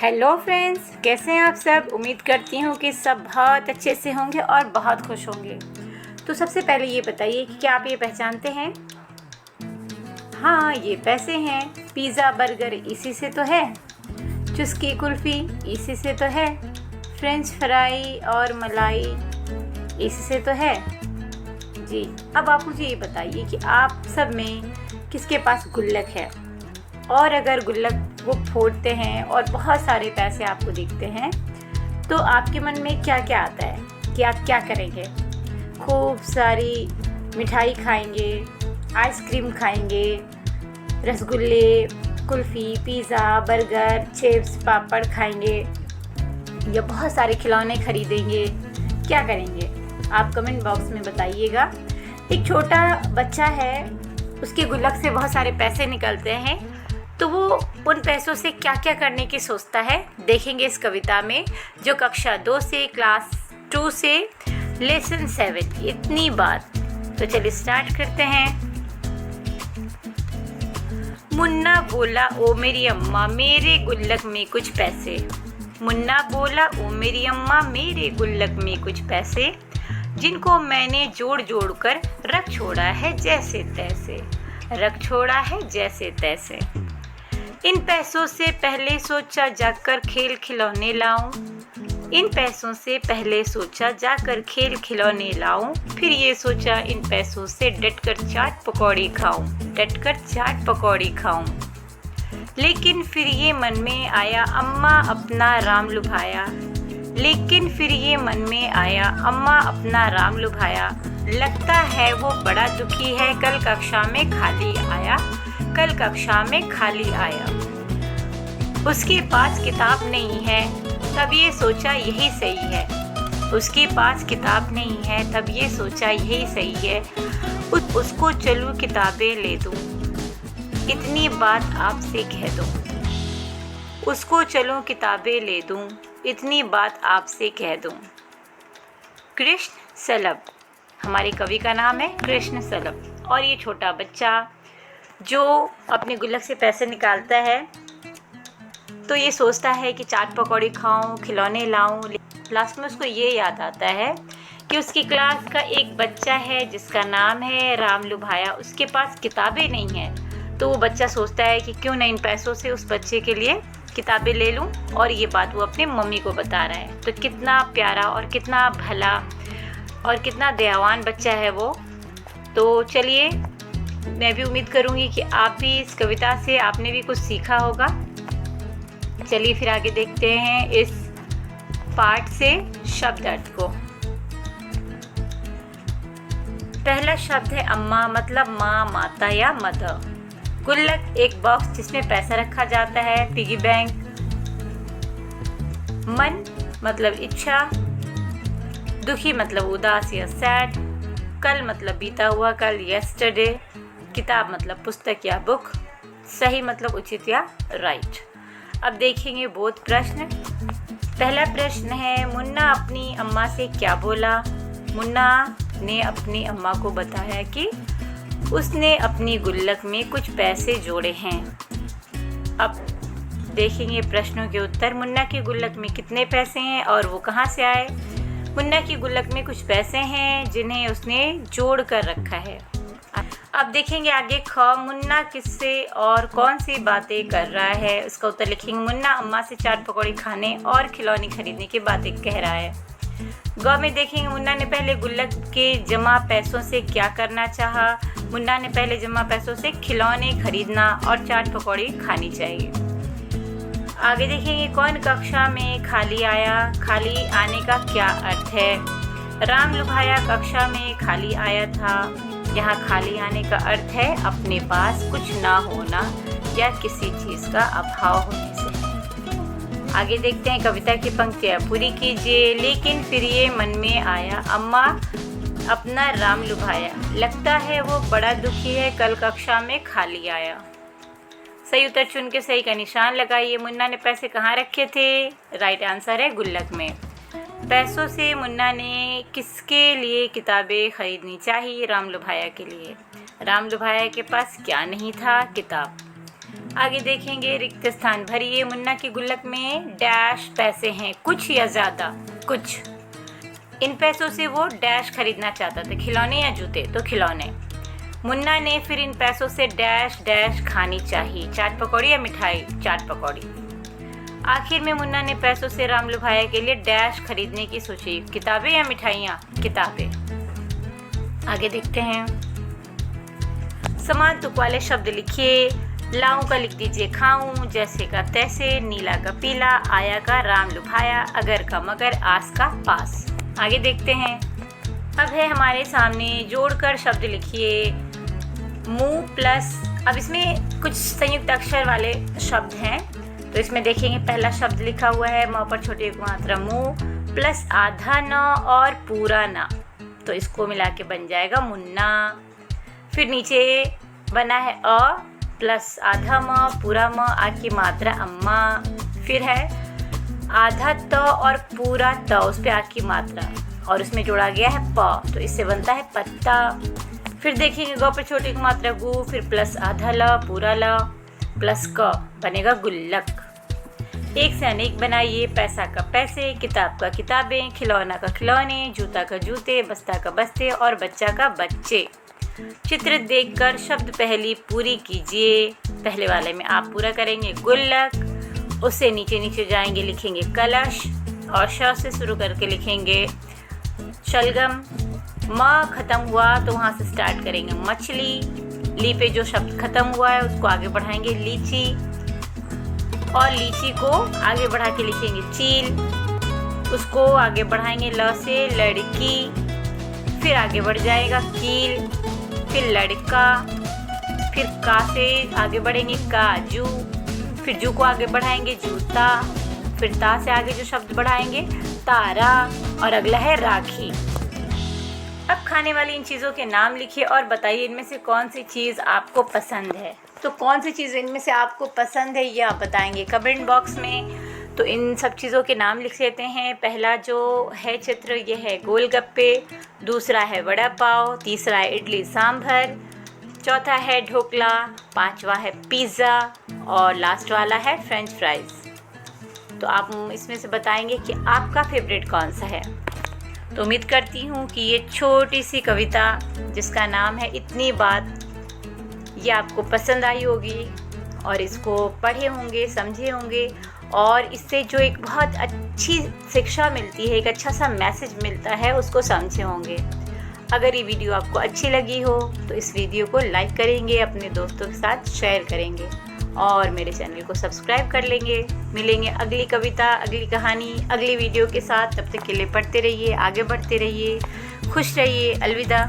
Hello friends, कैसे हैं आप सब। उम्मीद करती हूँ कि सब बहुत अच्छे से होंगे और बहुत खुश होंगे। तो सबसे पहले ये बताइए कि क्या आप ये पहचानते हैं। हाँ, ये पैसे हैं। पिज़्ज़ा बर्गर इसी से तो है। चुस्की कुल्फ़ी इसी से तो है। फ्रेंच फ्राई और मलाई इसी से तो है जी। अब आप मुझे ये बताइए कि आप सब में किसके पास गुल्लक है, और अगर गुल्लक वो फोड़ते हैं और बहुत सारे पैसे आपको दिखते हैं तो आपके मन में क्या क्या आता है कि आप क्या करेंगे। खूब सारी मिठाई खाएंगे, आइसक्रीम खाएंगे, रसगुल्ले, कुल्फ़ी, पिज़्ज़ा, बर्गर, चिप्स, पापड़ खाएंगे, या बहुत सारे खिलौने खरीदेंगे। क्या करेंगे आप कमेंट बॉक्स में बताइएगा। एक छोटा बच्चा है, उसके गुल्लक से बहुत सारे पैसे निकलते हैं, तो वो उन पैसों से क्या क्या करने की सोचता है देखेंगे इस कविता में, जो कक्षा 2 से क्लास 2 से लेसन 7 इतनी बात। तो चलिए स्टार्ट करते हैं। मुन्ना बोला, ओ मेरी अम्मा मेरे गुल्लक में कुछ पैसे। मुन्ना बोला, ओ मेरी अम्मा मेरे गुल्लक में कुछ पैसे, जिनको मैंने जोड़ जोड़ कर रख छोड़ा है जैसे तैसे, रख छोड़ा है जैसे तैसे। इन पैसों से पहले सोचा जाकर खेल खिलौने लाऊं, इन पैसों से पहले सोचा जाकर खेल खिलौने लाऊं, फिर ये सोचा इन पैसों से डटकर चाट पकौड़ी खाऊं, डटकर चाट पकौड़ी खाऊं। लेकिन फिर ये मन में आया अम्मा अपना राम लुभाया, लेकिन फिर ये मन में आया अम्मा अपना राम लुभाया, लगता है वो बड़ा दुखी है कल कक्षा में खाली आया, कल कक्षा में खाली आया। उसके पास किताब नहीं है तब ये सोचा यही सही है, उसके पास किताब नहीं है तब ये सोचा यही सही है। उसको चलूं किताबें ले दूं, इतनी बात आपसे कह दूं, उसको चलूं किताबें ले दूं, इतनी बात आपसे कह दूं। कृष्ण सलभ, हमारे कवि का नाम है कृष्ण सलभ। और ये छोटा बच्चा जो अपने गुल्लक से पैसे निकालता है तो ये सोचता है कि चाट पकौड़ी खाऊं, खिलौने लाऊं। लास्ट में उसको ये याद आता है कि उसकी क्लास का एक बच्चा है जिसका नाम है राम लुभाया, उसके पास किताबें नहीं हैं। तो वो बच्चा सोचता है कि क्यों ना इन पैसों से उस बच्चे के लिए किताबें ले लूं, और ये बात वो अपनी मम्मी को बता रहा है। तो कितना प्यारा और कितना भला और कितना दयावान बच्चा है वो। तो चलिए, मैं भी उम्मीद करूँगी कि आप भी इस कविता से आपने भी कुछ सीखा होगा। चलिए फिर आगे देखते हैं इस पार्ट से शब्द अर्थ को। पहला शब्द है अम्मा, मतलब माँ, माता या मदर। गुल्लक एक बॉक्स जिसमें पैसा रखा जाता है, पिगी बैंक। मन मतलब इच्छा, दुखी मतलब उदास या सैड, कल मतलब बीता हुआ कल, येस्टरडे। किताब मतलब पुस्तक या बुक, सही मतलब उचित या राइट। अब देखेंगे बोध प्रश्न। पहला प्रश्न है, मुन्ना अपनी अम्मा से क्या बोला। मुन्ना ने अपनी अम्मा को बताया कि उसने अपनी गुल्लक में कुछ पैसे जोड़े हैं। अब देखेंगे प्रश्नों के उत्तर। मुन्ना की गुल्लक में कितने पैसे हैं और वो कहाँ से आए। मुन्ना की गुल्लक में कुछ पैसे हैं जिन्हें उसने जोड़ कर रखा है। अब देखेंगे आगे ख, मुन्ना किससे और कौन सी बातें कर रहा है। उसका उत्तर लिखेंगे, मुन्ना अम्मा से चाट पकौड़ी खाने और खिलौने खरीदने की बातें कह रहा है। ग में देखेंगे, मुन्ना ने पहले गुल्लक के जमा पैसों से क्या करना चाहा। मुन्ना ने पहले जमा पैसों से खिलौने खरीदना और चाट पकौड़ी खानी चाहिए। आगे देखेंगे, कौन कक्षा में खाली आया। खाली आने का क्या अर्थ है। राम लुभाया कक्षा में खाली आया था। यहाँ खाली आने का अर्थ है अपने पास कुछ ना होना या किसी चीज़ का अभाव होने से। आगे देखते हैं कविता की पंक्तियाँ पूरी कीजिए। लेकिन फिर ये मन में आया अम्मा अपना राम लुभाया, लगता है वो बड़ा दुखी है कल कक्षा में खाली आया। सही उत्तर चुन के सही का निशान लगाइए। मुन्ना ने पैसे कहाँ रखे थे। राइट आंसर है गुल्लक में। पैसों से मुन्ना ने किसके लिए किताबें खरीदनी चाहिए। राम लुभाया के लिए। राम लुभाया के पास क्या नहीं था, किताब। आगे देखेंगे, रिक्त स्थान भरिए। मुन्ना की गुल्लक में डैश पैसे हैं, कुछ या ज़्यादा कुछ। इन पैसों से वो डैश खरीदना चाहता था, खिलौने या जूते, तो खिलौने। मुन्ना ने फिर इन पैसों से डैश डैश खानी चाहिए, चाट पकौड़ी या मिठाई, चाट पकौड़ी। आखिर में मुन्ना ने पैसों से राम लुभाया के लिए डैश खरीदने की सोची, किताबें या मिठाइयाँ, किताबें। आगे देखते हैं, समान तुक वाले शब्द लिखिए। लाऊं का लिख दीजिए खाऊं, जैसे का तैसे, नीला का पीला, आया का राम लुभाया, अगर का मगर, आस का पास। आगे देखते हैं, अब है हमारे सामने जोड़कर शब्द लिखिए। मुंह प्लस, अब इसमें कुछ संयुक्त अक्षर वाले शब्द हैं, तो इसमें देखेंगे पहला शब्द लिखा हुआ है म पर छोटी मात्रा मुंह प्लस आधा न और पूरा न, तो इसको मिला के बन जाएगा मुन्ना। फिर नीचे बना है अ प्लस आधा म पूरा म, आ की मात्रा अम्मा। फिर है आधा त और पूरा त, उस पे आ की मात्रा, और उसमें जोड़ा गया है प, तो इससे बनता है पत्ता। फिर देखेंगे ग पर छोटी की मात्रा गु, फिर प्लस आधा ल पूरा ल प्लस क, बनेगा गुल्लक। एक से अनेक बनाइए। पैसा का पैसे, किताब का किताबें, खिलौना का खिलौने, जूता का जूते, बस्ता का बस्ते और बच्चा का बच्चे। चित्र देखकर शब्द पहली पूरी कीजिए। पहले वाले में आप पूरा करेंगे गुल्लक, उससे नीचे नीचे जाएंगे, लिखेंगे कलश, और श से शुरू करके लिखेंगे शलगम। म खत्म हुआ तो वहाँ से स्टार्ट करेंगे मछली। ली पे जो शब्द खत्म हुआ है उसको आगे बढ़ाएंगे लीची, और लीची को आगे बढ़ा के लिखेंगे चील, उसको आगे बढ़ाएंगे ल से लड़की, फिर आगे बढ़ जाएगा कील, फिर लड़का, फिर का से आगे बढ़ेंगे काजू, फिर जू को आगे बढ़ाएंगे जूता, फिर ता से आगे जो शब्द बढ़ाएंगे तारा, और अगला है राखी। अब खाने वाली इन चीज़ों के नाम लिखिए और बताइए इनमें से कौन सी चीज़ आपको पसंद है। तो कौन सी चीज़ इनमें से आपको पसंद है ये आप बताएंगे कमेंट बॉक्स में। तो इन सब चीज़ों के नाम लिख लेते हैं। पहला जो है चित्र ये है गोलगप्पे, दूसरा है वड़ा पाव, तीसरा है इडली सांभर, चौथा है ढोकला, पांचवा है पिज़्ज़ा, और लास्ट वाला है फ्रेंच फ्राइज़। तो आप इसमें से बताएंगे कि आपका फेवरेट कौन सा है। तो उम्मीद करती हूँ कि ये छोटी सी कविता जिसका नाम है इतनी बात, ये आपको पसंद आई होगी और इसको पढ़े होंगे, समझे होंगे, और इससे जो एक बहुत अच्छी शिक्षा मिलती है, एक अच्छा सा मैसेज मिलता है, उसको समझे होंगे। अगर ये वीडियो आपको अच्छी लगी हो तो इस वीडियो को लाइक करेंगे, अपने दोस्तों के साथ शेयर करेंगे और मेरे चैनल को सब्सक्राइब कर लेंगे। मिलेंगे अगली कविता, अगली कहानी, अगली वीडियो के साथ। तब तक के लिए पढ़ते रहिए, आगे बढ़ते रहिए, खुश रहिए। अलविदा।